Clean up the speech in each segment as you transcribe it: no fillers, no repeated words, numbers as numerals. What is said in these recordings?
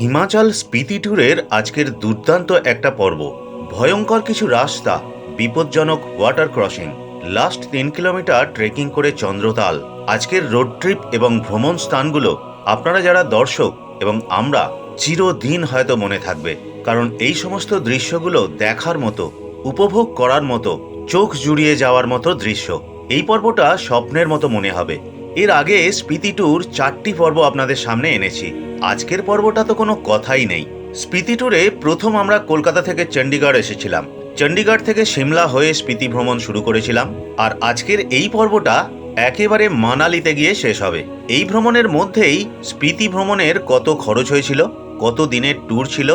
হিমাচল স্পিতি ট্যুরের আজকের দুর্দান্ত একটা পর্ব। ভয়ঙ্কর কিছু রাস্তা, বিপজ্জনক water crossing, last 3 kilometre trekking করে চন্দ্রতাল। আজকের রোড ট্রিপ এবং ভ্রমণ স্থানগুলো আপনারা যারা দর্শক এবং আমরা চিরদিন হয়তো মনে থাকবে, কারণ এই সমস্ত দৃশ্যগুলো দেখার মতো, উপভোগ করার মতো, চোখ জুড়িয়ে যাওয়ার মতো দৃশ্য। এই পর্বটা স্বপ্নের মতো মনে হবে। এর আগে স্পিতি ট্যুর 4টি পর্ব আপনাদের সামনে এনেছি। আজকের পর্বটা তো কোনো কথাই নেই। স্পিতি ট্যুরে প্রথম আমরা কলকাতা থেকে চণ্ডীগড় এসেছিলাম, চণ্ডীগড় থেকে সিমলা হয়ে স্পিতি ভ্রমণ শুরু করেছিলাম, আর আজকের এই পর্বটা একেবারে মানালিতে গিয়ে শেষ হবে। এই ভ্রমণের মধ্যেই স্পিতি ভ্রমণের কত খরচ হয়েছিল, কত দিনের ট্যুর ছিল,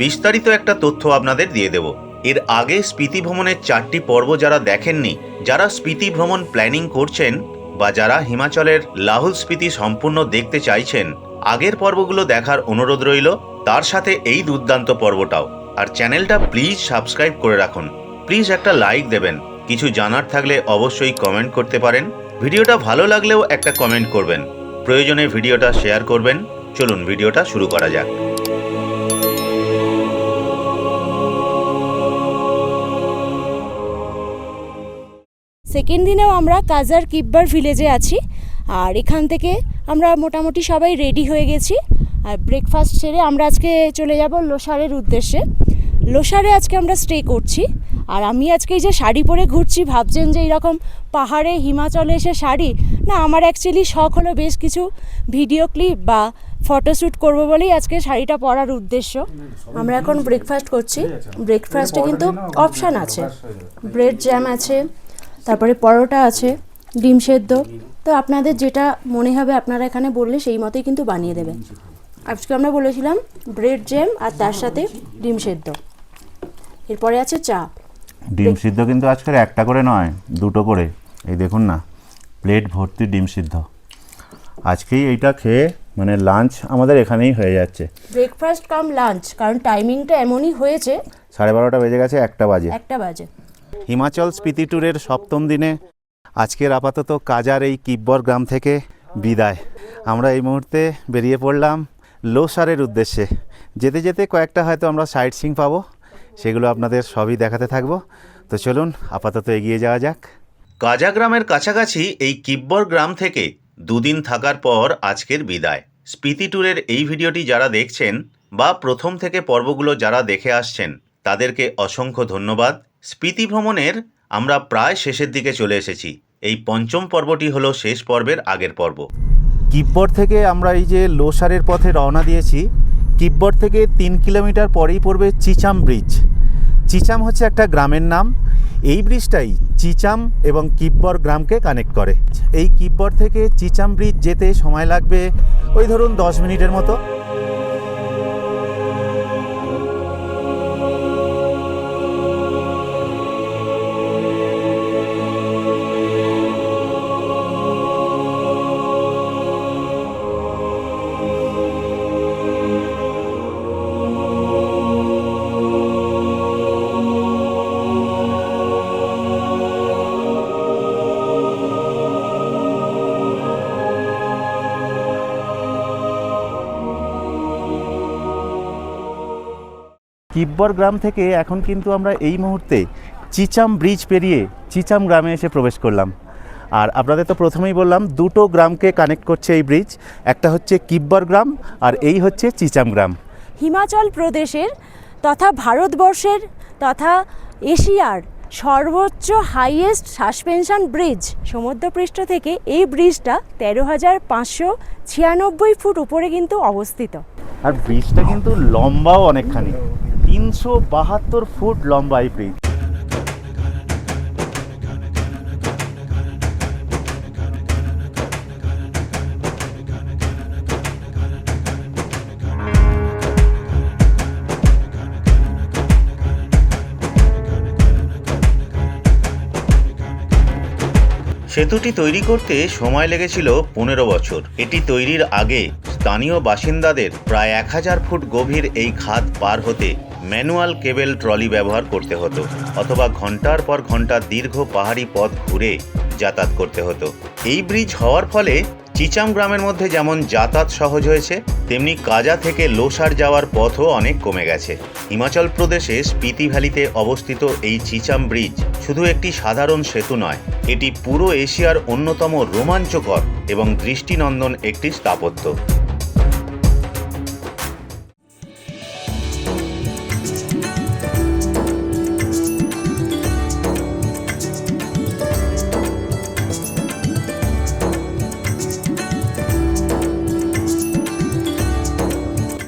বিস্তারিত একটা তথ্য আপনাদের দিয়ে দেব। এর আগে স্পিতি ভ্রমণের 4টি পর্ব যারা দেখেননি, যারা স্পিতি ভ্রমণ প্ল্যানিং করছেন বা যারা হিমাচলের লাহুল স্পিতি সম্পূর্ণ দেখতে চাইছেন, আগের পর্বগুলো দেখার অনুরোধ রইল, তার সাথে এই দুর্দান্ত পর্বটাও। আর চ্যানেলটা প্লিজ সাবস্ক্রাইব করে রাখুন। প্লিজ একটা লাইক দেবেন। কিছু জানার থাকলে অবশ্যই কমেন্ট করতে পারেন। ভিডিওটা ভালো লাগলেও একটা কমেন্ট করবেন। প্রয়োজনে ভিডিওটা শেয়ার করবেন। চলুন ভিডিওটা শুরু করা যাক। সেকেন্ড দিনেও আমরা কাজার কিব্বার ভিলেজে আছি, আর এখান থেকে আমরা মোটামুটি সবাই রেডি হয়ে গেছি। আর ব্রেকফাস্ট সেরে আমরা আজকে চলে যাব লোসারের উদ্দেশ্যে। লোসারে আজকে আমরা স্টে করছি। আর আমি আজকে এই যে শাড়ি পরে ঘুরছি, ভাবছেন যে এইরকম পাহাড়ে হিমাচলে এসে শাড়ি না, আমার অ্যাকচুয়ালি শখ হলো বেশ কিছু ভিডিও ক্লিপ বা ফটোশ্যুট করবো বলেই আজকে শাড়িটা পরার উদ্দেশ্য। আমরা এখন ব্রেকফাস্ট করছি। ব্রেকফাস্টে কিন্তু অপশান আছে, ব্রেড জ্যাম আছে, তারপরে পরোটা আছে, ডিম সেদ্ধ। তো আপনাদের যেটা মনে হবে আপনারা এখানে বললে সেই মতোই কিন্তু বানিয়ে দেবে। আজকে আমরা বলেছিলাম ব্রেড জ্যাম আর তার সাথে ডিম সেদ্ধ, এরপরে আছে চা। ডিম সিদ্ধ কিন্তু আজকের একটা করে নয়, 2টো করে। এই দেখুন না, প্লেট ভর্তি ডিম সিদ্ধ। আজকেই এইটা খেয়ে মানে লাঞ্চ আমাদের এখানেই হয়ে যাচ্ছে, ব্রেকফাস্ট কাম লাঞ্চ, কারণ টাইমিংটা এমনই হয়েছে। 12:30 বেজে গেছে, 1টা বাজে। হিমাচল স্পিতি ট্যুরের 7ম দিনে আজকের আপাতত কাজার এই কিব্বর গ্রাম থেকে বিদায়। আমরা এই মুহূর্তে বেরিয়ে পড়লাম লোসারের উদ্দেশ্যে। যেতে যেতে কয়েকটা হয়তো আমরা সাইট সিইং পাবো, সেগুলো আপনাদের সবই দেখাতে থাকবো। তো চলুন আপাতত এগিয়ে যাওয়া যাক। কাজা গ্রামের কাছাকাছি এই কিব্বর গ্রাম থেকে 2 দিন থাকার পর আজকের বিদায়। স্পিতি ট্যুরের এই ভিডিওটি যারা দেখছেন বা প্রথম থেকে পর্বগুলো যারা দেখে আসছেন, তাদেরকে অসংখ্য ধন্যবাদ। স্পিতি ভ্রমণের আমরা প্রায় শেষের দিকে চলে এসেছি। এই 5ম পর্বটি হলো শেষ পর্বের আগের পর্ব। কিব্বর থেকে আমরা এই যে লোসারের পথে রওনা দিয়েছি। কিব্বর থেকে 3 কিলোমিটার পরেই পড়বে চিচাম ব্রিজ। চিচাম হচ্ছে একটা গ্রামের নাম। এই ব্রিজটাই চিচাম এবং কিব্বর গ্রামকে কানেক্ট করে। এই কিব্বর থেকে চিচাম ব্রিজ যেতে সময় লাগবে ওই ধরুন 10 মিনিটের মতো। কিব্বর গ্রাম থেকে এখন কিন্তু আমরা এই মুহূর্তে চিচাম ব্রিজ পেরিয়ে চিচাম গ্রামে এসে প্রবেশ করলাম। আর আপনাদের তো প্রথমেই বললাম 2টো গ্রামকে কানেক্ট করছে এই ব্রিজ। একটা হচ্ছে কিব্বর গ্রাম আর এই হচ্ছে চিচাম গ্রাম। হিমাচল প্রদেশের তথা ভারতবর্ষের তথা এশিয়ার সর্বোচ্চ হাইয়েস্ট সাসপেনশন ব্রিজ। সমুদ্রপৃষ্ঠ থেকে এই ব্রিজটা 13,596 ফুট উপরে কিন্তু অবস্থিত। আর ব্রিজটা কিন্তু লম্বাও অনেকখানি, 372 ফুট লম্বা এই ব্রিজ। সেতুটি তৈরি করতে সময় লেগেছিল 15 বছর। এটি তৈরির আগে স্থানীয় বাসিন্দাদের প্রায় 1000 ফুট গভীর এই খাদ পার হতে ম্যানুয়াল কেবল ট্রলি ব্যবহার করতে হতো, অথবা ঘন্টার পর ঘন্টা দীর্ঘ পাহাড়ি পথ ঘুরে যাতায়াত করতে হতো। এই ব্রিজ হওয়ার ফলে চিচাম গ্রামের মধ্যে যেমন যাতায়াত সহজ হয়েছে, তেমনি কাজা থেকে লোসার যাওয়ার পথও অনেক কমে গেছে। হিমাচল প্রদেশে স্পিতি ভ্যালিতে অবস্থিত এই চিচাম ব্রিজ শুধু একটি সাধারণ সেতু নয়, এটি পুরো এশিয়ার অন্যতম রোমাঞ্চকর এবং দৃষ্টিনন্দন একটি স্থাপত্য।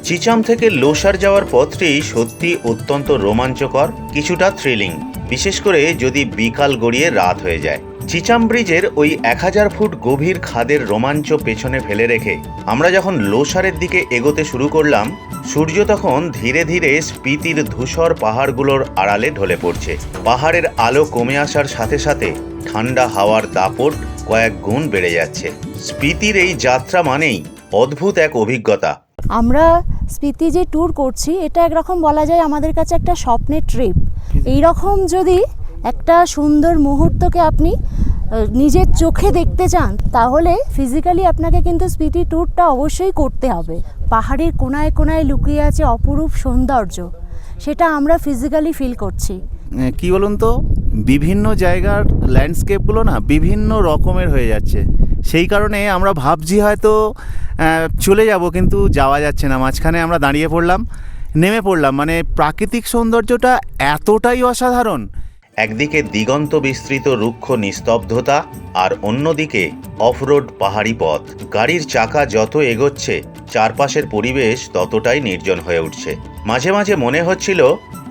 চিচাম থেকে লোসার যাওয়ার পথটি সত্যি অত্যন্ত রোমাঞ্চকর, কিছুটা থ্রিলিং, বিশেষ করে যদি বিকাল গড়িয়ে রাত হয়ে যায়। চিচাম ব্রিজের ওই 1000 ফুট গভীর খাদের রোমাঞ্চ পেছনে ফেলে রেখে আমরা যখন লোসারের দিকে এগোতে শুরু করলাম, সূর্য তখন ধীরে ধীরে স্পিতির ধূসর পাহাড়গুলোর আড়ালে ঢলে পড়ছে। পাহাড়ের আলো কমে আসার সাথে সাথে ঠান্ডা হাওয়ার দাপট কয়েক গুণ বেড়ে যাচ্ছে। স্পিতির এই যাত্রা মানেই অদ্ভুত এক অভিজ্ঞতা। আমরা স্পিতি যে ট্যুর করছি, এটা একরকম বলা যায় আমাদের কাছে একটা স্বপ্নের ট্রিপ। এই রকম যদি একটা সুন্দর মুহূর্তকে আপনি নিজের চোখে দেখতে চান, তাহলে ফিজিক্যালি আপনাকে কিন্তু স্পিতি ট্যুরটা অবশ্যই করতে হবে। পাহাড়ের কোনায় কোনায় লুকিয়ে আছে অপরূপ সৌন্দর্য, সেটা আমরা ফিজিক্যালি ফিল করছি। কি বলুন তো, বিভিন্ন জায়গার ল্যান্ডস্কেপগুলো না বিভিন্ন রকমের হয়ে যাচ্ছে, সেই কারণে আমরা ভাবছি হয়তো চলে যাব, কিন্তু যাওয়া যাচ্ছে না। মাঝখানে আমরা দাঁড়িয়ে পড়লাম, নেমে পড়লাম, মানে প্রাকৃতিক সৌন্দর্যটা এতটাই অসাধারণ। একদিকে দিগন্ত বিস্তৃত রুক্ষ নিস্তব্ধতা, আর অন্যদিকে অফরোড পাহাড়ি পথ। গাড়ির চাকা যত এগোচ্ছে চারপাশের পরিবেশ ততটাই নির্জন হয়ে উঠছে। মাঝে মাঝে মনে হচ্ছিল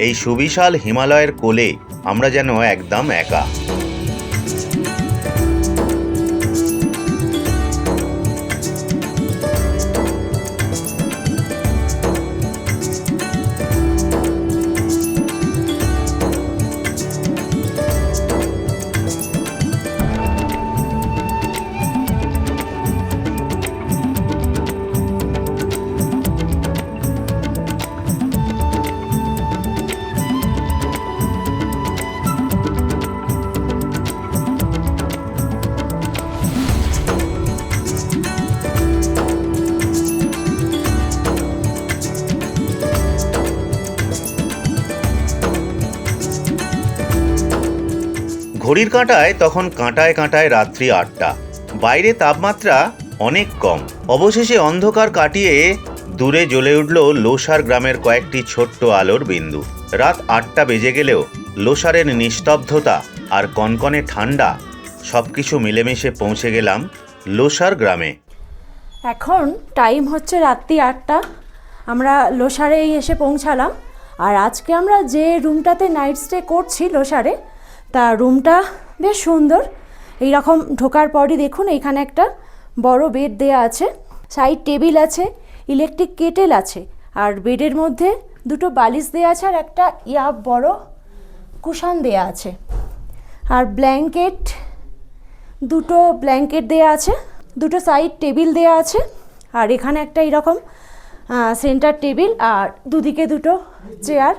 এই সুবিশাল হিমালয়ের কোলে আমরা যেন একদম একা। ঘড়ির কাঁটায় তখন কাঁটায় কাঁটায় রাত্রি 8টা। বাইরে তাপমাত্রা অনেক কম। অবশেষে অন্ধকার কাটিয়ে দূরে জ্বলে উঠল লোসার গ্রামের কয়েকটি ছোট্ট আলোর বিন্দু। রাত 8টা বেজে গেলেও লোসারের নিস্তব্ধতা আর কনকনে ঠান্ডা সবকিছু মিলেমিশে পৌঁছে গেলাম লোসার গ্রামে। এখন টাইম হচ্ছে রাত্রি 8টা, আমরা লোসারেই এসে পৌঁছালাম। আর আজকে আমরা যে রুমটাতে নাইট স্টে করছি লোসারে, তা রুমটা বেশ সুন্দর। এইরকম ঢোকার পরই দেখুন এখানে একটা বড় বেড দেয়া আছে, সাইড টেবিল আছে, ইলেকট্রিক কেটেল আছে, আর বেডের মধ্যে দুটো বালিশ দেয়া আছে আর একটা বড় কুশন দেয়া আছে, আর দুটো ব্ল্যাঙ্কেট দেয়া আছে, দুটো সাইড টেবিল দেয়া আছে, আর এখানে একটা এরকম সেন্টার টেবিল আর দুদিকে দুটো চেয়ার,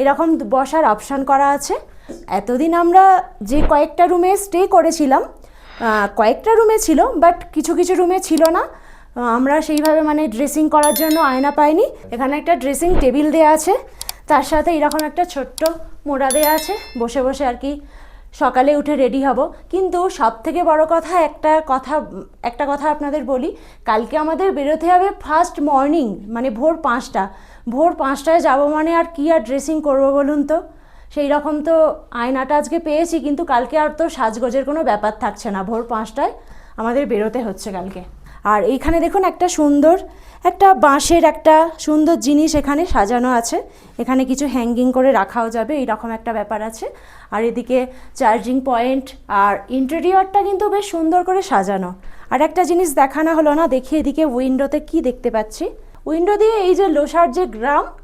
এরকম বসার অপশান করা আছে। এতদিন আমরা যে কয়েকটা রুমে স্টে করেছিলাম, কয়েকটা রুমে ছিল, বাট কিছু কিছু রুমে ছিল না। আমরা সেইভাবে মানে ড্রেসিং করার জন্য আয়না পাইনি। এখানে একটা ড্রেসিং টেবিল দেয়া আছে, তার সাথে এরকম একটা ছোট্ট মোড়া দেয়া আছে, বসে বসে আর কি সকালে উঠে রেডি হব। কিন্তু সব থেকে বড় কথা একটা কথা আপনাদের বলি, কালকে আমাদের বেরোতে হবে ফার্স্ট মর্নিং, মানে ভোর 5টা। ভোর 5টায় যাবো মানে আর কি আর ড্রেসিং করবো বলুন তো। সেই রকম তো আয়নাটা আজকে পেয়েছি, কিন্তু কালকে আর তো সাজগোজের কোনো ব্যাপার থাকছে না। ভোর 5টায় আমাদের বেরোতে হচ্ছে কালকে। আর এইখানে দেখুন একটা বাঁশের একটা সুন্দর জিনিস এখানে সাজানো আছে, এখানে কিছু হ্যাঙ্গিং করে রাখাও যাবে, এইরকম একটা ব্যাপার আছে। আর এদিকে চার্জিং পয়েন্ট, আর ইন্টেরিয়রটা কিন্তু বেশ সুন্দর করে সাজানো। আর একটা জিনিস দেখানো হলো না, দেখি এদিকে উইন্ডোতে কি দেখতে পাচ্ছি। উইন্ডো দিয়ে এই যে লোসার যে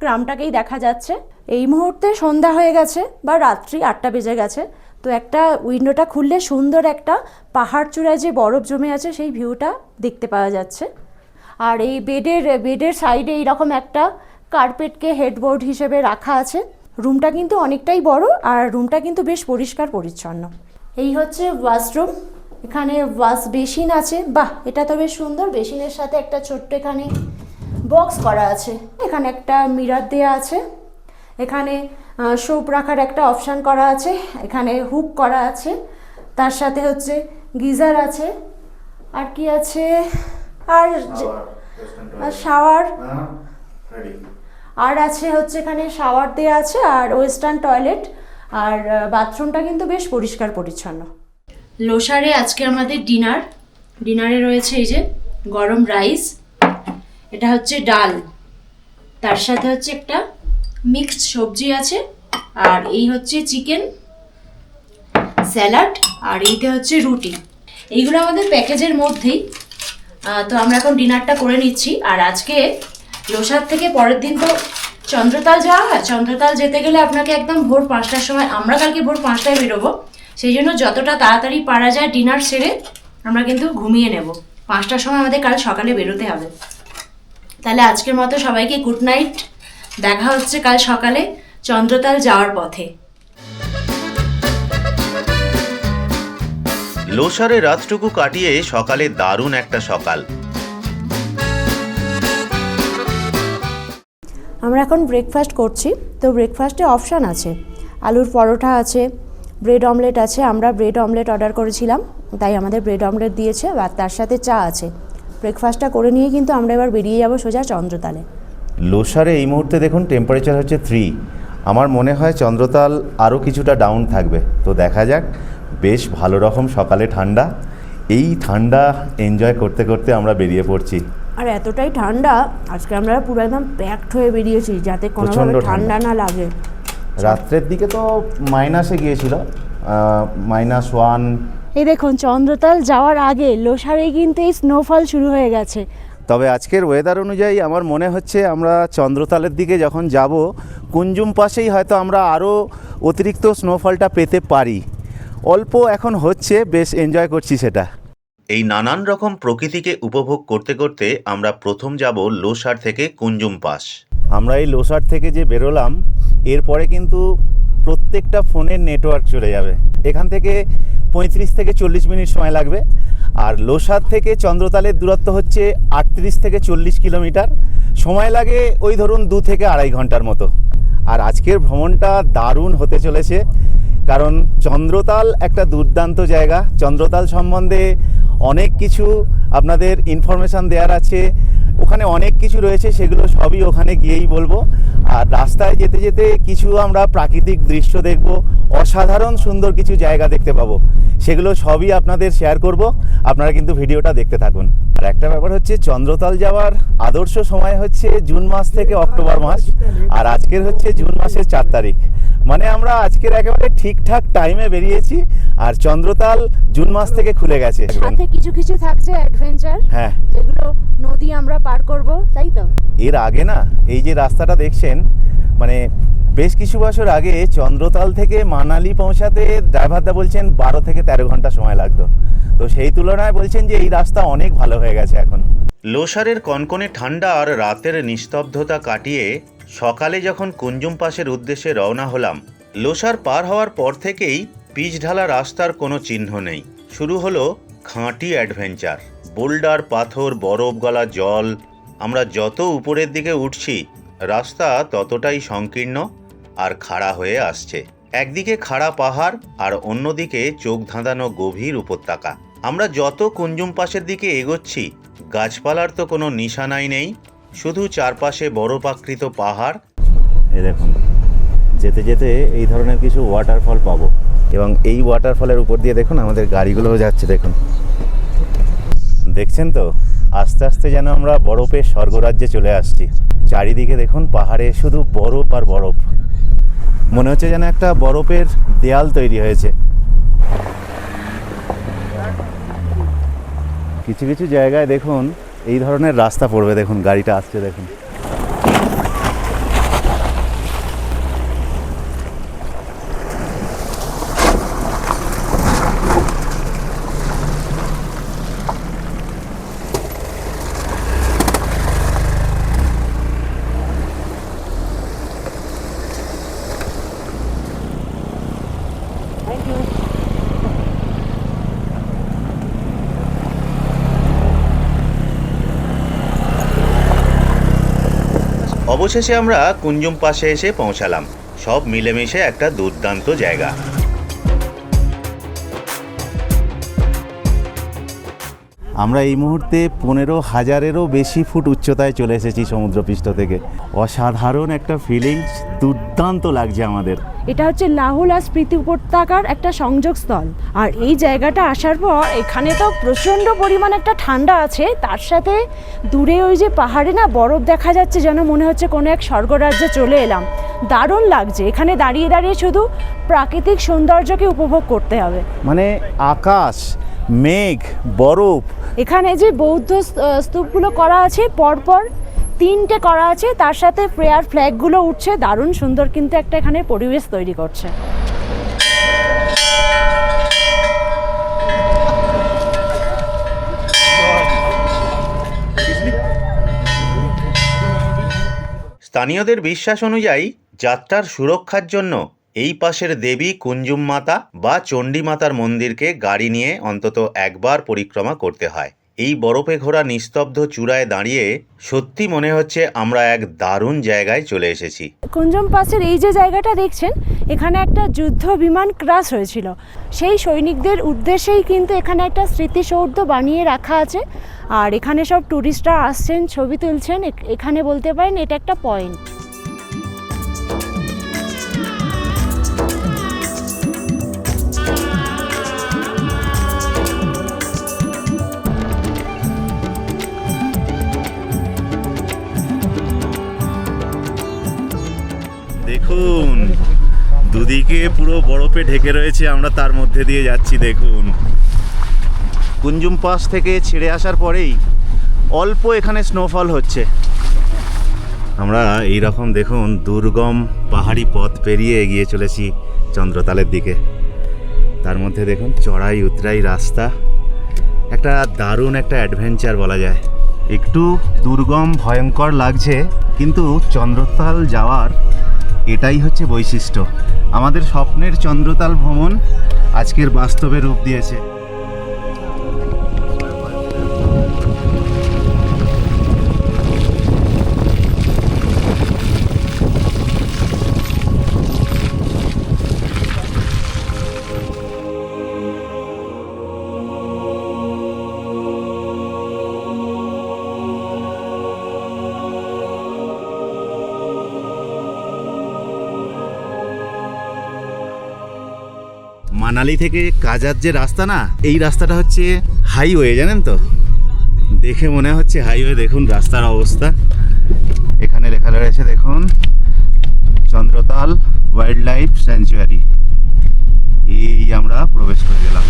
গ্রামটাকেই দেখা যাচ্ছে। এই মুহূর্তে সন্ধ্যা হয়ে গেছে বা রাত্রি 8টা বেজে গেছে, তো একটা উইন্ডোটা খুললে সুন্দর একটা পাহাড় চূড়ায় যে বরফ জমে আছে সেই ভিউটা দেখতে পাওয়া যাচ্ছে। আর এই বেডের সাইডে এইরকম একটা কার্পেটকে হেডবোর্ড হিসেবে রাখা আছে। রুমটা কিন্তু অনেকটাই বড়, আর রুমটা কিন্তু বেশ পরিষ্কার পরিচ্ছন্ন। এই হচ্ছে ওয়াশরুম, এখানে ওয়াশ বেসিন আছে, বাহ এটা তো বেশ সুন্দর। বেসিনের সাথে একটা ছোট্ট এখানে বক্স করা আছে, এখানে একটা মিরর দেওয়া আছে, এখানে সোপ রাখার একটা অপশান করা আছে, এখানে হুক করা আছে, তার সাথে হচ্ছে গিজার আছে, আর কি আছে, আর শাওয়ার, আর আছে হচ্ছে এখানে শাওয়ার দেওয়া আছে, আর ওয়েস্টার্ন টয়লেট, আর বাথরুমটা কিন্তু বেশ পরিষ্কার পরিচ্ছন্ন। লোসারে আজকে আমাদের ডিনারে রয়েছে এই যে গরম রাইস, এটা হচ্ছে ডাল, তার সাথে হচ্ছে একটা মিক্সড সবজি আছে, আর এই হচ্ছে চিকেন স্যালাড, আর এইটা হচ্ছে রুটি। এইগুলো আমাদের প্যাকেজের মধ্যেই। তো আমরা এখন ডিনারটা করে নিচ্ছি। আর আজকে লোসার থেকে পরের দিন তো চন্দ্রতাল যাওয়া হয়। চন্দ্রতাল যেতে গেলে আপনাকে একদম ভোর 5টার সময়, আমরা কালকে ভোর 5টায় বেরোবো, সেই জন্য যতটা তাড়াতাড়ি পারা যায় ডিনার সেরে আমরা কিন্তু ঘুমিয়ে নেব। 5টার সময় আমাদের কাল সকালে বেরোতে হবে। তাহলে আজকের মতো সবাইকে গুড নাইট, দেখা হচ্ছে কাল সকালে চন্দ্রতাল যাওয়ার পথে। লোসারে রাতটুকু কাটিয়ে সকালে দারুণ একটা সকাল। আমরা এখন ব্রেকফাস্ট করছি। তো ব্রেকফাস্টে অপশান আছে, আলুর পরোটা আছে, ব্রেড অমলেট আছে। আমরা ব্রেড অমলেট অর্ডার করেছিলাম, তাই আমাদের ব্রেড অমলেট দিয়েছে, আর তার সাথে চা আছে। ব্রেকফাস্টটা করে নিয়ে কিন্তু আমরা এবার বেরিয়ে যাব সোজা চন্দ্রতালে। লোসারে এই মুহূর্তে দেখুন টেম্পারেচার হচ্ছে 3। আমার মনে হয় চন্দ্রতাল আরও কিছুটা ডাউন থাকবে, তো দেখা যাক। বেশ ভালো রকম সকালে ঠান্ডা, এই ঠান্ডা এনজয় করতে করতে আমরা বেরিয়ে পড়ছি। আর এতটাই ঠান্ডা, আজকে আমরা পুরো একদম প্যাকড হয়ে বেরিয়েছি যাতে কোনোভাবে ঠান্ডা না লাগে। রাত্রের দিকে তো মাইনাসে গিয়েছিল, -1। এই দেখুন চন্দ্রতাল যাওয়ার আগে লোসারে কিন্তু এই স্নোফল শুরু হয়ে গেছে। তবে আজকের ওয়েদার অনুযায়ী আমার মনে হচ্ছে আমরা চন্দ্রতালের দিকে যখন যাব, কুঞ্জুম পাশেই হয়তো আমরা আরও অতিরিক্ত স্নোফলটা পেতে পারি। অল্প এখন হচ্ছে, বেশ এনজয় করছি সেটা। এই নানান রকম প্রকৃতিকে উপভোগ করতে করতে আমরা প্রথম যাব লোসার থেকে কুঞ্জুম পাস। আমরা এই লোসার থেকে যে বেরোলাম, এরপরে কিন্তু প্রত্যেকটা ফোনের নেটওয়ার্ক চলে যাবে। এখান থেকে 35 থেকে 40 মিনিট সময় লাগবে। আর লোসার থেকে চন্দ্রতালের দূরত্ব হচ্ছে 38 থেকে 40 কিলোমিটার। সময় লাগে ওই ধরুন 2 থেকে 2.5 ঘন্টার মতো। আর আজকের ভ্রমণটা দারুণ হতে চলেছে, কারণ চন্দ্রতাল একটা দুর্দান্ত জায়গা। চন্দ্রতাল সম্বন্ধে অনেক কিছু আপনাদের ইনফরমেশান দেওয়ার আছে, ওখানে অনেক কিছু রয়েছে, সেগুলো সবই ওখানে গিয়েই বলবো। আর রাস্তায় যেতে যেতে কিছু আমরা প্রাকৃতিক দৃশ্য দেখব, অসাধারণ সুন্দর কিছু জায়গা দেখতে পাবো, সেগুলো সবই আপনাদের শেয়ার করব। আপনারা কিন্তু ভিডিওটা দেখতে থাকুন। আর একটা ব্যাপার হচ্ছে, চন্দ্রতাল যাওয়ার আদর্শ সময় হচ্ছে জুন মাস থেকে অক্টোবর মাস, আর আজকের হচ্ছে জুন মাসের 4 তারিখ। মানে আমরা আজকের একেবারে ঠিকঠাক টাইমে বেরিয়েছি, আর চন্দ্রতাল জুন মাস থেকে খুলে গেছে। সাথে কিছু কিছু থাকছে অ্যাডভেঞ্চার, হ্যাঁ, যেগুলো নদী আমরা পার করব, তাই তো। এর আগে না, এই যে রাস্তাটা দেখছেন, মানে বেশ কিছু বছর আগে চন্দ্রতাল থেকে মানালি পৌঁছাতে ড্রাইভারদা বলছেন 12 থেকে 13 ঘন্টা সময় লাগতো। তো সেই তুলনায় বলছেন যে এই রাস্তা অনেক ভালো হয়ে গেছে এখন। লোসারের কনকনে ঠান্ডা আর রাতের নিস্তব্ধতা কাটিয়ে সকালে যখন কুঞ্জুম পাসের উদ্দেশ্যে রওনা হলাম, লোসার পার হওয়ার পর থেকেই পিচ ঢালা রাস্তার কোনো চিহ্ন নেই। শুরু হলো খাঁটি অ্যাডভেঞ্চার। বোল্ডার, পাথর, বরফ গলা জল। আমরা যত উপরের দিকে উঠছি, রাস্তা ততটাই সংকীর্ণ আর খাড়া হয়ে আসছে। একদিকে খাড়া পাহাড় আর অন্যদিকে চোখ ধাঁধানো গভীর উপত্যকা। আমরা যত কুঞ্জুম পাসের দিকে এগোচ্ছি, গাছপালার তো কোনো নিশানাই নেই, শুধু চারপাশে বরফাকৃত পাহাড়। এই দেখুন, যেতে যেতে এই ধরনের কিছু ওয়াটারফল পাবো, এবং এই ওয়াটারফলের উপর দিয়ে দেখুন আমাদের গাড়িগুলোও যাচ্ছে। দেখুন, দেখছেন তো, আস্তে আস্তে যেন আমরা বরফের স্বর্গরাজ্যে চলে আসছি। চারিদিকে দেখুন পাহাড়ে শুধু বরফ আর বরফ, মনে হচ্ছে যেন একটা বরফের দেয়াল তৈরি হয়েছে। কিছু কিছু জায়গায় দেখুন এই ধরনের রাস্তা পড়বে। দেখুন গাড়িটা আসছে, দেখুন। অবশেষে আমরা কুঞ্জুম পাশে এসে পৌঁছালাম। সব মিলেমিশে একটা দুর্দান্ত জায়গা। আমরা এই মুহূর্তে 15,000-এরও বেশি ফুট উচ্চতায় চলে এসেছি সমুদ্রপৃষ্ঠ থেকে। অসাধারণ একটা ফিলিংস, দুর্দান্ত লাগছে আমাদের। এটা হচ্ছে লাহুল আর স্পিতি উপত্যকার একটা সংযোগস্থল। আর এই জায়গাটা আসার পর এখানে তো প্রচণ্ড পরিমাণ একটা ঠান্ডা আছে, তার সাথে দূরে ওই যে পাহাড়ে না বরফ দেখা যাচ্ছে, যেন মনে হচ্ছে কোনো এক স্বর্গরাজ্যে চলে এলাম। দারুণ লাগছে। এখানে দাঁড়িয়ে দাঁড়িয়ে শুধু প্রাকৃতিক সৌন্দর্যকে উপভোগ করতে হবে। মানে আকাশ, মেঘ, বরফ। এখানে যে বৌদ্ধ স্তূপগুলো করা আছে পরপর 3টে করা আছে, তার সাথে প্রেয়ার ফ্ল্যাগগুলো উঠছে। দারুণ সুন্দর কিন্তু একটা এখানে পরিবেশ তৈরি করছে। স্থানীয়দের বিশ্বাস অনুযায়ী যাত্রার সুরক্ষার জন্য এই পাশের দেবী কুঞ্জুম মাতা বা চণ্ডী মাতার মন্দিরকে গাড়ি নিয়ে অন্তত একবার পরিক্রমা করতে হয়। এই বরফে ঘোরা নিস্তব্ধ চূড়ায় দাঁড়িয়ে সত্যি মনে হচ্ছে আমরা এক দারুণ জায়গায় চলে এসেছি। কুঞ্জম পাসের এই যে জায়গাটা দেখছেন, এখানে একটা যুদ্ধ বিমান ক্রাশ হয়েছিল। সেই সৈনিকদের উদ্দেশ্যেই কিন্তু এখানে একটা স্মৃতিসৌধ বানিয়ে রাখা আছে। আর এখানে সব ট্যুরিস্টরা আসছেন, ছবি তুলছেন। এখানে বলতে পারেন এটা একটা পয়েন্ট। দেখুন, দুদিকে পুরো বরফে ঢেকে রয়েছে, আমরা তার মধ্যে দিয়ে যাচ্ছি। দেখুন, কুঞ্জুম পাস থেকে ছেড়ে আসার পরেই অল্প এখানে স্নোফল হচ্ছে। আমরা এই রকম দেখুন দুর্গম পাহাড়ি পথ পেরিয়ে এগিয়ে চলেছি চন্দ্রতালের দিকে। তার মধ্যে দেখুন চড়াই উতরাই রাস্তা, একটা দারুণ একটা অ্যাডভেঞ্চার বলা যায়। একটু দুর্গম ভয়ঙ্কর লাগছে, কিন্তু চন্দ্রতাল যাওয়ার এটাই হচ্ছে বৈশিষ্ট্য। আমাদের স্বপ্নের চন্দ্রতাল ভ্রমণ আজকের বাস্তবে রূপ দিয়েছে। মানালি থেকে কাজার যে রাস্তা না, এই রাস্তাটা হচ্ছে হাইওয়ে, জানেন তো। দেখে মনে হচ্ছে হাইওয়ে। দেখুন রাস্তার অবস্থা। এখানে লেখা রয়েছে দেখুন, চন্দ্রতাল ওয়াইল্ড লাইফ স্যাঞ্চুয়ারি। এই আমরা প্রবেশ করে গেলাম।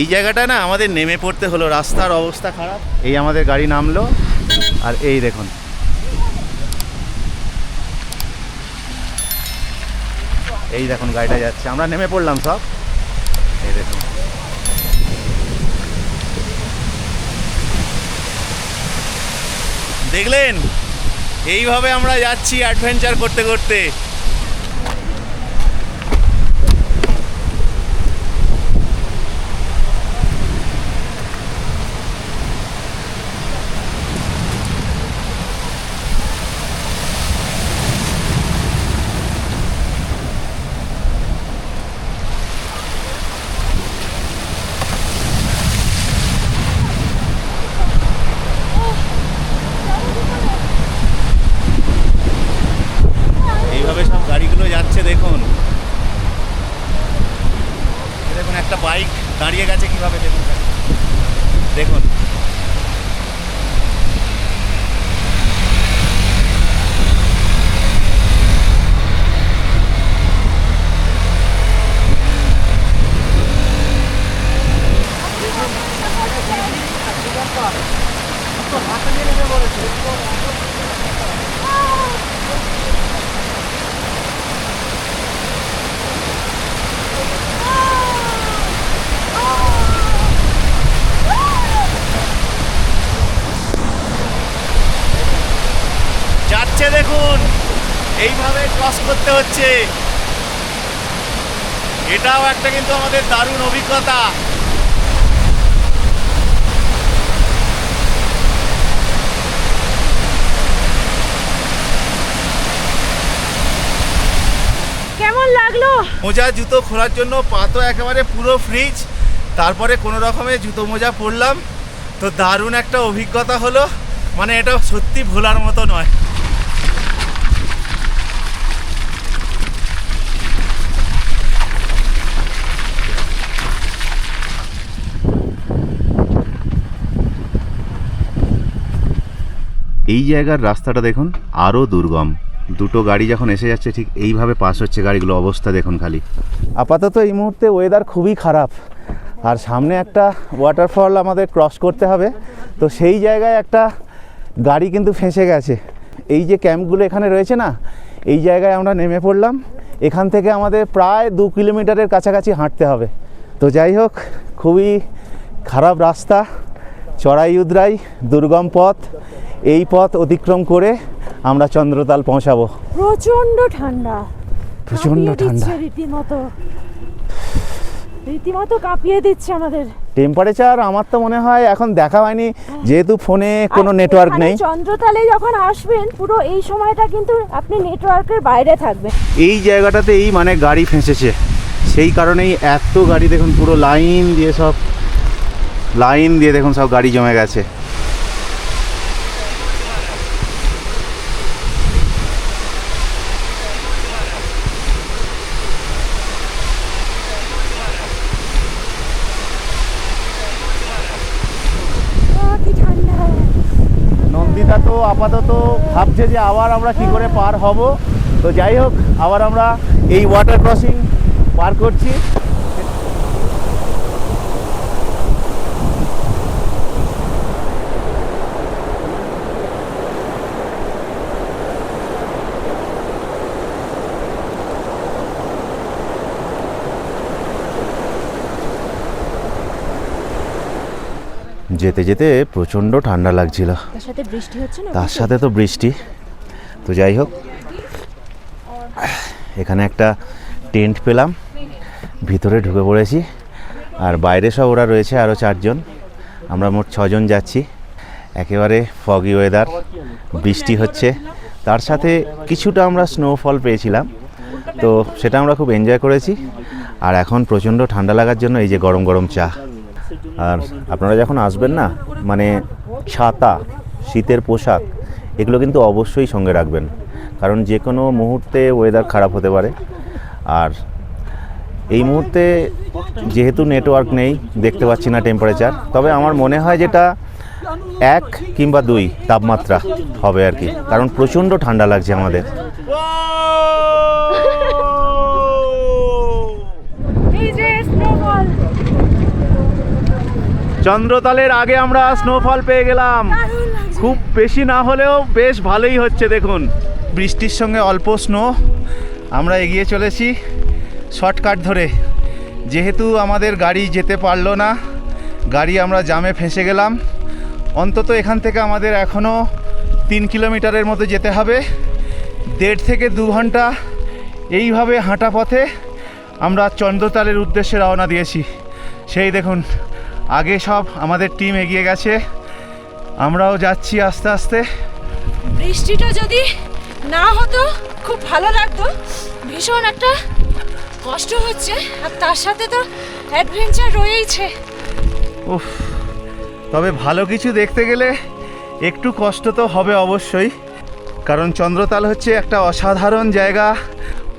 এই জায়গাটা না আমাদের নেমে পড়তে হলো, রাস্তার অবস্থা খারাপ। এই আমাদের গাড়ি নামলো, আর এই দেখুন এই দেখুন গাড়িটা যাচ্ছে, আমরা নেমে পড়লাম সব। এই দেখুন, দেখলেন, এইভাবে আমরা যাচ্ছি অ্যাডভেঞ্চার করতে করতে। দেখুন, দেখুন একটা বাইক দাঁড়িয়ে গেছে কিভাবে, দেখুন দেখুন। এইভাবে ক্রস করতে হচ্ছে। এটাও একটা কিন্তু আমাদের দারুণ অভিজ্ঞতা। কেমন লাগলো? মোজা জুতো খোলার জন্য পা তো একেবারে পুরো ফ্রিজ, তারপরে কোনো রকমে জুতো মোজা পরলাম, তো দারুণ একটা অভিজ্ঞতা হলো। মানে এটা সত্যি ভোলার মতো নয়। এই জায়গার রাস্তাটা দেখুন আরও দুর্গম। দুটো গাড়ি যখন এসে যাচ্ছে ঠিক এইভাবে পাস হচ্ছে গাড়িগুলো, অবস্থা দেখুন খালি। আপাতত এই মুহূর্তে ওয়েদার খুবই খারাপ, আর সামনে একটা ওয়াটারফল আমাদের ক্রস করতে হবে, তো সেই জায়গায় একটা গাড়ি কিন্তু ফেঁসে গেছে। এই যে ক্যাম্পগুলো এখানে রয়েছে না, এই জায়গায় আমরা নেমে পড়লাম। এখান থেকে আমাদের প্রায় 2 কিলোমিটারের কাছাকাছি হাঁটতে হবে। তো যাই হোক, খুবই খারাপ রাস্তা, চড়াই উদরাই দুর্গম পথ। এই পথ অতিক্রম করে আমরা চন্দ্রতাল পৌঁছাবো। প্রচন্ড ঠান্ডা, প্রচণ্ড কাঁপিয়ে ঠান্ডা। দিচ্ছে রীতিমতো কাঁপিয়ে দিচ্ছে আমাদের। টেম্পারেচার আমার তো মনে হয় এখন দেখা হয়নি, যেহেতু ফোনে কোনো আর নেটওয়ার্ক এখানে নেই। চন্দ্রতালে যখন আসবেন পুরো এই সময়টা কিন্তু আপনি নেটওয়ার্কের বাইরে থাকবেন। এই জায়গাটাতেই মানে গাড়ি ফেঁসেছে, সেই কারণেই এত গাড়ি দেখুন, পুরো লাইন দিয়ে দেখুন সব গাড়ি জমে গেছে। কি ঠান্ডা! নন্দিতা তো আপাতত ভাবছে যে আবার আমরা কি করে পার হব। তো যাই হোক, আবার আমরা এই ওয়াটার ক্রসিং পার করছি। যেতে যেতে প্রচণ্ড ঠান্ডা লাগছিল, তার সাথে বৃষ্টি হচ্ছে না, তার সাথে তো বৃষ্টি। তো যাই হোক, এখানে একটা টেন্ট পেলাম, ভিতরে ঢুকে পড়েছি। আর বাইরে সব ওরা রয়েছে আরও 4 জন, আমরা মোট 6 জন যাচ্ছি। একেবারে ফগি ওয়েদার, বৃষ্টি হচ্ছে, তার সাথে কিছুটা আমরা স্নোফল পেয়েছিলাম, তো সেটা আমরা খুব এনজয় করেছি। আর এখন প্রচণ্ড ঠান্ডা লাগার জন্য এই যে গরম গরম চা। আর আপনারা যখন আসবেন না, মানে ছাতা, শীতের পোশাক, এগুলো কিন্তু অবশ্যই সঙ্গে রাখবেন, কারণ যে কোনো মুহূর্তে ওয়েদার খারাপ হতে পারে। আর এই মুহূর্তে যেহেতু নেটওয়ার্ক নেই, দেখতে পাচ্ছি না টেম্পারেচার, তবে আমার মনে হয় যেটা 1 কিংবা 2 তাপমাত্রা হবে আর কি, কারণ প্রচণ্ড ঠান্ডা লাগছে আমাদের। এই যে স্নোফল, চন্দ্রতালের আগে আমরা স্নোফল পেয়ে গেলাম। খুব বেশি না হলেও বেশ ভালোই হচ্ছে দেখুন। বৃষ্টির সঙ্গে অল্প স্নো। আমরা এগিয়ে চলেছি শর্টকাট ধরে, যেহেতু আমাদের গাড়ি যেতে পারলো না, গাড়ি আমরা জামে ফেঁসে গেলাম। অন্তত এখান থেকে আমাদের এখনও 3 কিলোমিটারের মতো যেতে হবে। 1.5 থেকে 2 ঘন্টা এইভাবে হাঁটা পথে আমরা চন্দ্রতালের উদ্দেশ্যে রওনা দিয়েছি। সেই দেখুন, আগে সব আমাদের টিম এগিয়ে গেছে, আমরাও যাচ্ছি আস্তে আস্তে। বৃষ্টিটা যদি না হতো খুব ভালো লাগতো, ভীষণ একটা কষ্ট হচ্ছে, আর তার সাথে তো অ্যাডভেঞ্চার রয়েইছে। উফ, তবে ভালো কিছু দেখতে গেলে একটু কষ্ট তো হবে অবশ্যই, কারণ চন্দ্রতাল হচ্ছে একটা অসাধারণ জায়গা।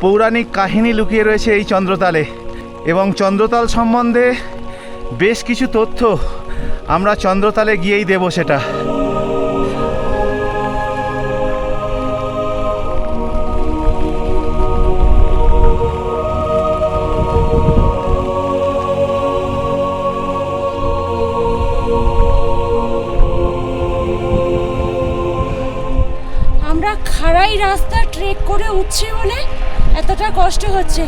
পৌরাণিক কাহিনী লুকিয়ে রয়েছে এই চন্দ্রতালে, এবং চন্দ্রতাল সম্বন্ধে বেশ কিছু তথ্য আমরা চন্দ্রতালে গিয়েই দেব সেটা। আমরা খাড়াই রাস্তা ট্রেক করে উঠছি বলে এতটা কষ্ট হচ্ছে।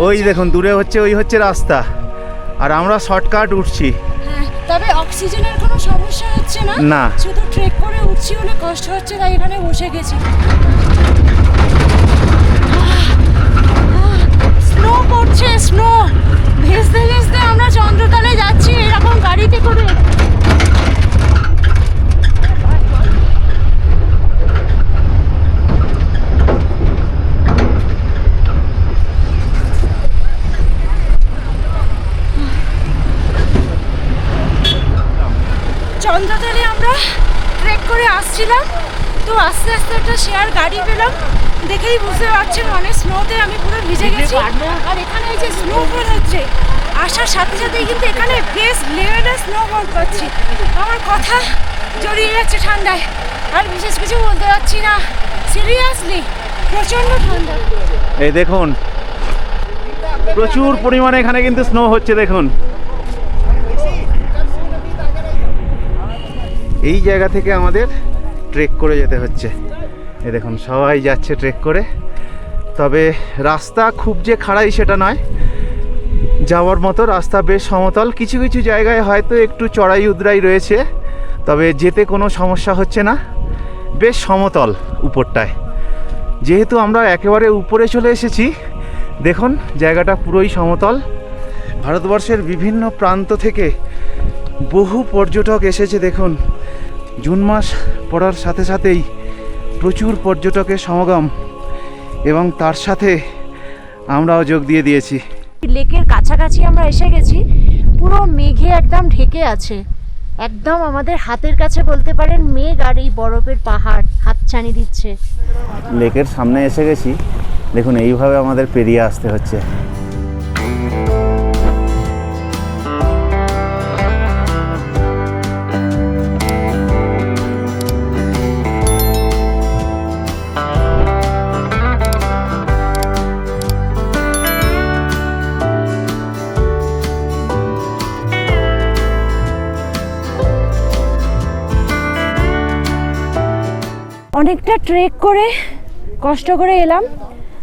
ওই দেখুন দূরে হচ্ছে, ওই হচ্ছে রাস্তা, আর আমরা শর্টকাট উঠছি। হ্যাঁ, তবে অক্সিজেনের কোনো সমস্যা হচ্ছে না, না। শুধু ট্রেক করে উঠছি বলে কষ্ট হচ্ছে, তাই এখানে বসে গেছি। স্নো পড়ছে, স্নো ভেজতে ভেজতে আমরা চন্দ্রতলে যাচ্ছি এরকম গাড়িতে করে। চন্দ্রতলে আমরা ট্রেক করে আসছিলাম, তো আস্তে আস্তে একটা শেয়ার গাড়ি পেলাম, দেখেই বুঝতে পারছেন অনেক স্নোতে আমি পুরো ভিজে গেছি। আর এখানে এই যে স্নোফল হচ্ছে, আসার সাথে সাথেই কিন্তু এখানে বেশ লেভেলের স্নোফল পাচ্ছি। আমার কথা জড়িয়ে যাচ্ছে ঠান্ডায়, আর বিশেষ কিছু বলতে পারছি না। সিরিয়াসলি প্রচণ্ড ঠান্ডা। এই দেখুন প্রচুর পরিমাণে এখানে কিন্তু স্নো হচ্ছে। দেখুন এই জায়গা থেকে আমাদের ট্রেক করে যেতে হচ্ছে। এই দেখুন সবাই যাচ্ছে ট্রেক করে। তবে রাস্তা খুব যে খাড়াই সেটা নয়, যাওয়ার মতো রাস্তা বেশ সমতল। কিছু কিছু জায়গায় হয়তো একটু চড়াই উদরাই রয়েছে, তবে যেতে কোনো সমস্যা হচ্ছে না, বেশ সমতল উপরটায়। যেহেতু আমরা একেবারে উপরে চলে এসেছি, দেখুন জায়গাটা পুরোই সমতল। ভারতবর্ষের বিভিন্ন প্রান্ত থেকে বহু পর্যটক এসেছে। দেখুন জুন মাস পড়ার সাথে সাথেই প্রচুর পর্যটকের সমাগম, এবং তার সাথে আমরাও যোগ দিয়েছি। লেকের কাছাকাছি আমরা এসে গেছি, পুরো মেঘে একদম ঢেকে আছে, একদম আমাদের হাতের কাছে বলতে পারেন মেঘ, আর এই বরফের পাহাড় হাতছানি দিচ্ছে। লেকের সামনে এসে গেছি, দেখুন এইভাবে আমাদের পেরিয়ে আসতে হচ্ছে। অনেকটা ট্রেক করে কষ্ট করে এলাম,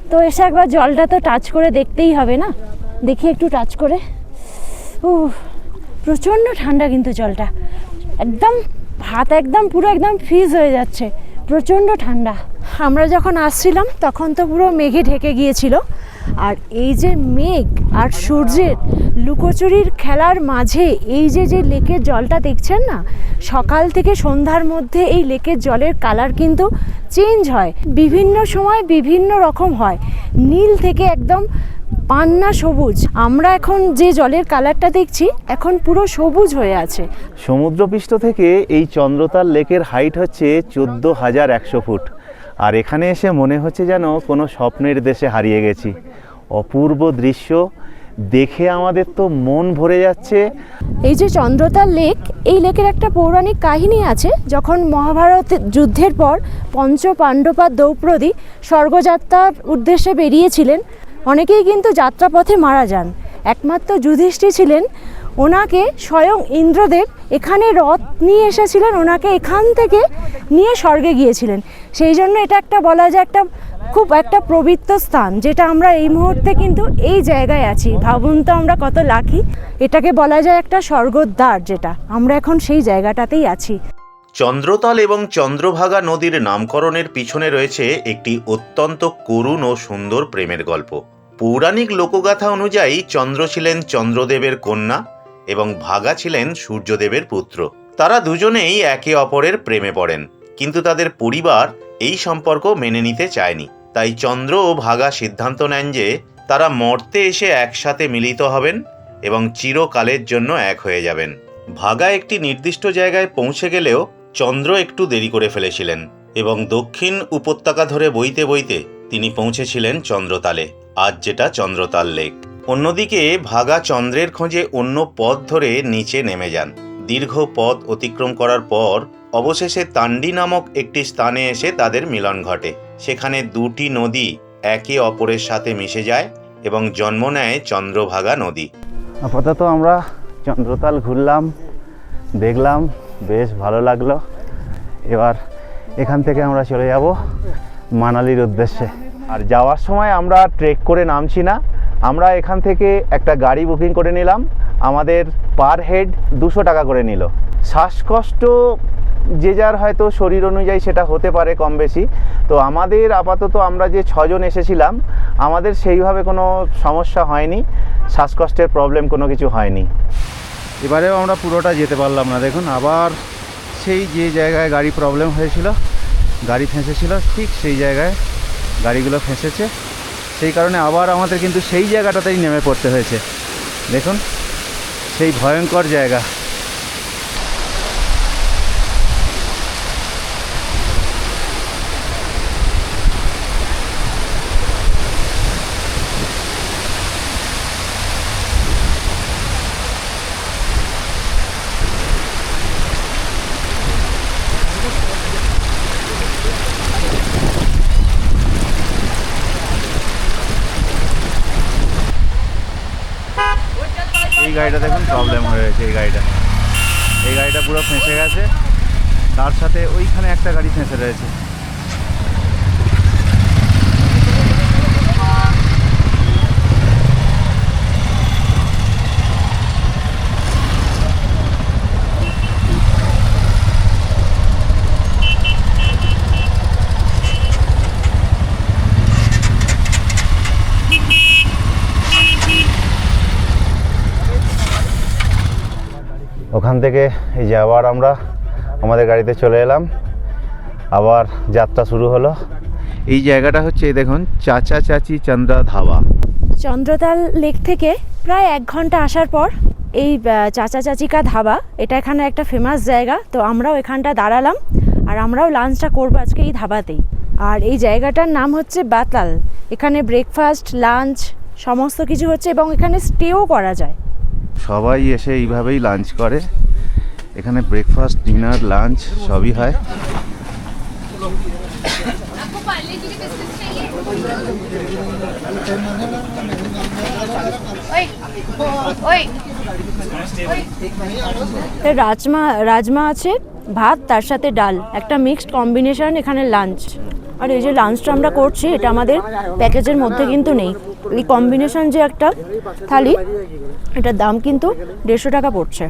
তো এসে একবার জলটা তো টাচ করে দেখতেই হবে না। দেখি একটু টাচ করে। প্রচণ্ড ঠান্ডা কিন্তু জলটা, একদম হাত একদম পুরো একদম ফ্রিজ হয়ে যাচ্ছে, প্রচণ্ড ঠান্ডা। আমরা যখন আসছিলাম তখন তো পুরো মেঘে ঢেকে গিয়েছিল, আর এই যে মেঘ আর সূর্যের লুকোচুরির খেলার মাঝে এই যে যে লেকের জলটা দেখছেন না, সকাল থেকে সন্ধ্যার মধ্যে এই লেকের জলের কালার কিন্তু চেঞ্জ হয়, বিভিন্ন সময় বিভিন্ন রকম হয়, নীল থেকে একদম পান্না সবুজ। আমরা এখন যে জলের কালারটা দেখছি এখন পুরো সবুজ হয়ে আছে। সমুদ্রপৃষ্ঠ থেকে এই চন্দ্রতাল লেকের হাইট হচ্ছে 14,100 ফুট, আর এখানে এসে মনে হচ্ছে যেন কোনো স্বপ্নের দেশে হারিয়ে গেছি। অপূর্ব দৃশ্য দেখে আমাদের তো মন ভরে যাচ্ছে। এই যে চন্দ্রতাল লেক, এই লেকের একটা পৌরাণিক কাহিনী আছে। যখন মহাভারত যুদ্ধের পর পঞ্চ পাণ্ডব দ্রৌপদী স্বর্গযাত্রার উদ্দেশ্যে বেরিয়েছিলেন, অনেকেই কিন্তু যাত্রাপথে মারা যান। একমাত্র যুধিষ্ঠির ছিলেন, ওনাকে স্বয়ং ইন্দ্রদেব এখানে রথ নিয়ে এসেছিলেন, ওনাকে এখান থেকে নিয়ে স্বর্গে গিয়েছিলেন। সেই জন্য এটা একটা বলা যায় একটা খুব একটা পবিত্র স্থান, যেটা আমরা এই মুহূর্তে কিন্তু এই জায়গায় আছি। ভাবুন তো আমরা কত লাকি। এটাকে বলা যায় একটা স্বর্গদ্বার, যেটা আমরা এখন সেই জায়গাটাতেই আছি। চন্দ্রতাল এবং চন্দ্রভাগা নদীর নামকরণের পিছনে রয়েছে একটি অত্যন্ত করুণ ও সুন্দর প্রেমের গল্প। পৌরাণিক লোকগাথা অনুযায়ী চন্দ্র ছিলেন চন্দ্রদেবের কন্যা এবং ভাগা ছিলেন সূর্যদেবের পুত্র। তারা দুজনেই একে অপরের প্রেমে পড়েন, কিন্তু তাদের পরিবার এই সম্পর্ক মেনে নিতে চায়নি। তাই চন্দ্র ও ভাগা সিদ্ধান্ত নেন যে তারা মর্তে এসে একসাথে মিলিত হবেন এবং চিরকালের জন্য এক হয়ে যাবেন। ভাগা একটি নির্দিষ্ট জায়গায় পৌঁছে গেলেও চন্দ্র একটু দেরি করে ফেলেছিলেন এবং দক্ষিণ উপত্যকা ধরে বইতে বইতে তিনি পৌঁছেছিলেন চন্দ্রতালে, আজ যেটা চন্দ্রতাল লেক। অন্যদিকে ভাগা চন্দ্রের খোঁজে অন্য পথ ধরে নিচে নেমে যান। দীর্ঘ পথ অতিক্রম করার পর অবশেষে তান্ডি নামক একটি স্থানে এসে তাদের মিলন ঘটে। সেখানে দুটি নদী একে অপরের সাথে মিশে যায় এবং জন্ম নেয় চন্দ্রভাগা নদী। আপাতত আমরা চন্দ্রতাল ঘুরলাম, দেখলাম, বেশ ভালো লাগলো। এবার এখান থেকে আমরা চলে যাব মানালির উদ্দেশ্যে। আর যাওয়ার সময় আমরা ট্রেক করে নামছি না, আমরা এখান থেকে একটা গাড়ি বুকিং করে নিলাম। আমাদের পার হেড 200 টাকা করে নিল। শ্বাসকষ্ট যে যার হয়তো শরীর অনুযায়ী সেটা হতে পারে কম বেশি। তো আমাদের আপাতত আমরা যে 6 জন এসেছিলাম আমাদের সেইভাবে কোনো সমস্যা হয়নি, শ্বাসকষ্টের প্রবলেম কোনো কিছু হয়নি। এবারেও আমরা পুরোটা যেতে পারলাম না, দেখুন আবার সেই যে জায়গায় গাড়ি প্রবলেম হয়েছিল, গাড়ি ফেঁসেছিল, ঠিক সেই জায়গায় গাড়িগুলো ফেঁসেছে। সেই কারণে আবার আমাদের কিন্তু সেই জায়গাটাতেই নেমে পড়তে হয়েছে। দেখুন সেই ভয়ঙ্কর জায়গা। এই গাড়িটা দেখুন প্রবলেম হয়েছে, এই গাড়িটা পুরো ফেঁসে গেছে, তার সাথে ওইখানে একটা গাড়ি ফেঁসে রয়েছে। ওখান থেকে এই যে আবার আমরা আমাদের গাড়িতে চলে এলাম, আবার যাত্রা শুরু হলো। এই জায়গাটা হচ্ছে দেখুন চাচা চাচি চন্দ্রা ধাবা। চন্দ্রতাল লেক থেকে প্রায় 1 ঘন্টা আসার পর এই চাচা চাচিকা ধাবা, এটা এখানে একটা ফেমাস জায়গা। তো আমরাও এখানটা দাঁড়ালাম আর আমরাও লাঞ্চটা করবো আজকে এই ধাবাতেই। আর এই জায়গাটার নাম হচ্ছে বাতাল। এখানে ব্রেকফাস্ট, লাঞ্চ সমস্ত কিছু হচ্ছে এবং এখানে স্টেও করা যায়। সবাই এসে এইভাবেই লাঞ্চ করে, এখানে ব্রেকফাস্ট, ডিনার, লাঞ্চ সবই হয়। রাজমা আছে, ভাত, তার সাথে ডাল, একটা মিক্সড কম্বিনেশন এখানে লাঞ্চ। আর এই যে লাঞ্চটা আমরা করছি এটা আমাদের প্যাকেজের মধ্যে কিন্তু নেই। এই কম্বিনেশন যে একটা থালি, এটার দাম কিন্তু 150 টাকা পড়ছে।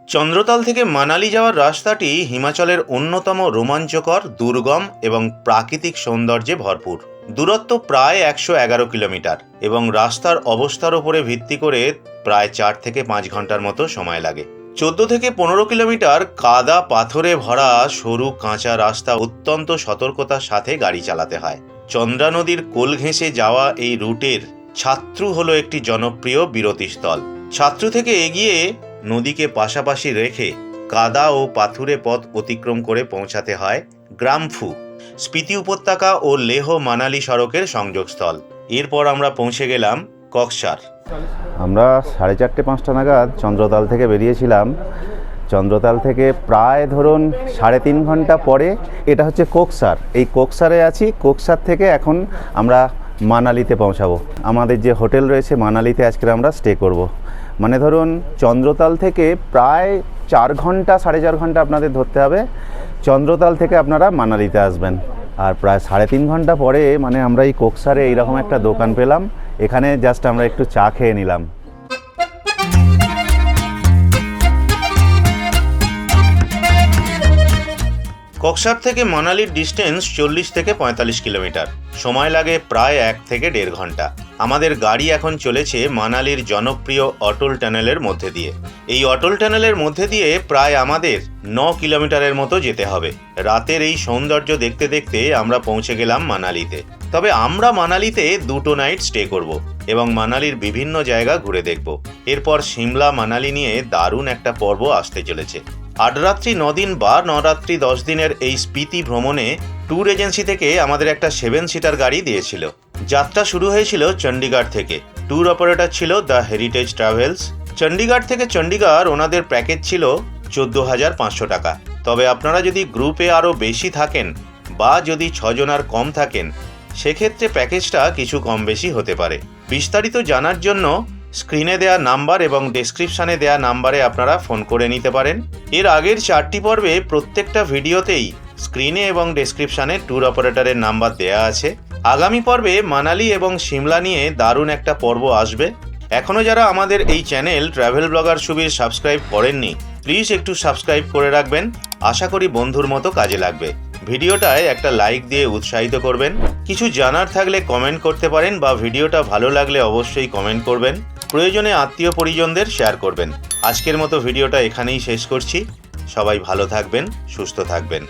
চন্দ্রতাল থেকে মানালি যাওয়ার রাস্তাটি হিমাচলের অন্যতম রোমাঞ্চকর, দুর্গম এবং প্রাকৃতিক সৌন্দর্যে ভরপুর। দূরত্ব প্রায় 111 কিলোমিটার এবং রাস্তার অবস্থার উপরে ভিত্তি করে প্রায় 4 থেকে 5 ঘন্টার মতো সময় লাগে। 14 থেকে 15 কিলোমিটার কাদা পাথরে ভরা সরু কাঁচা রাস্তা অত্যন্ত সতর্কতার সাথে গাড়ি চালাতে হয়। চন্দ্রা নদীর কোল ঘেঁষে যাওয়া এই রুটের ছাত্রু হলো একটি জনপ্রিয় বিরতিস্থল। ছাত্রু থেকে এগিয়ে নদীকে পাশাপাশি রেখে কাদা ও পাথুরে পথ অতিক্রম করে পৌঁছাতে হয় গ্রামফু, স্পিতি উপত্যকা ও লেহ মানালি সড়কের সংযোগস্থল। এরপর আমরা পৌঁছে গেলাম কক্সার। আমরা 4:30-5টা নাগাদ চন্দ্রতাল থেকে বেরিয়েছিলাম। চন্দ্রতাল থেকে প্রায় ধরুন 3.5 ঘন্টা পরে এটা হচ্ছে কোকসার। এই কোকসারে আছি, কোকসার থেকে এখন আমরা মানালিতে পৌঁছাবো। আমাদের যে হোটেল রয়েছে মানালিতে আজকে আমরা স্টে করব। মানে ধরুন চন্দ্রতাল থেকে প্রায় 4 ঘন্টা 4.5 ঘন্টা আপনাদের ধরতে হবে, চন্দ্রতাল থেকে আপনারা মানালিতে আসবেন। আর প্রায় 3.5 ঘন্টা পরে মানে আমরা এই কোকসারে এইরকম একটা দোকান পেলাম, এখানে জাস্ট আমরা একটু চা খেয়ে নিলাম। কক্সার থেকে মানালির ডিস্টেন্স 40 থেকে 45 কিলোমিটার। সময় লাগে প্রায় 1 থেকে 1.5 ঘন্টা। আমাদের গাড়ি এখন চলেছে মানালির জনপ্রিয় অটল টানেলের মধ্যে দিয়ে। এই অটল টানেলের মধ্যে দিয়ে প্রায় আমাদের 9 কিলোমিটারের মতো যেতে হবে। রাতের এই সৌন্দর্য দেখতে দেখতে আমরা পৌঁছে গেলাম মানালিতে। তবে আমরা মানালিতে 2টো নাইট স্টে করব এবং মানালির বিভিন্ন জায়গা ঘুরে দেখব। এরপর সিমলা মানালি নিয়ে দারুণ একটা পর্ব আসতে চলেছে। 8 রাত্রি 9 দিন বা 9 রাত্রি 10 দিনের এই স্পিতি ভ্রমণে ট্যুর এজেন্সি থেকে আমাদের একটা 7 সিটার গাড়ি দিয়েছিল। যাত্রা শুরু হয়েছিল চণ্ডীগড় থেকে। ট্যুর অপারেটর ছিল দ্য হেরিটেজ ট্রাভেলস। চণ্ডীগড় থেকে চণ্ডীগড় ওনাদের প্যাকেজ ছিল 14,500 টাকা। তবে আপনারা যদি গ্রুপে আরও বেশি থাকেন বা যদি 6 জন আর কম থাকেন সেক্ষেত্রে প্যাকেজটা কিছু কম বেশি হতে পারে। বিস্তারিত জানার জন্য স্ক্রিনে দেয়া নাম্বার এবং ডেসক্রিপশানে দেয়া নাম্বারে আপনারা ফোন করে নিতে পারেন। এর আগের 4টি পর্বে প্রত্যেকটা ভিডিওতেই স্ক্রিনে এবং ডেসক্রিপশানে ট্যুর অপারেটরের নাম্বার দেয়া আছে। আগামী পর্বে মানালি এবং সিমলা নিয়ে দারুণ একটা পর্ব আসবে। এখনও যারা আমাদের এই channel travel blogger Subir subscribe করেননি প্লিজ একটু সাবস্ক্রাইব করে রাখবেন। আশা করি বন্ধুর মতো কাজে লাগবে। ভিডিওটায় একটা লাইক দিয়ে উৎসাহিত করবেন। কিছু জানার থাকলে কমেন্ট করতে পারেন বা ভিডিওটা ভালো লাগলে অবশ্যই কমেন্ট করবেন। প্রয়োজনে আত্মীয় পরিজনদের শেয়ার করবেন। আজকের মতো ভিডিওটা এখানেই শেষ করছি। সবাই ভালো থাকবেন, সুস্থ থাকবেন।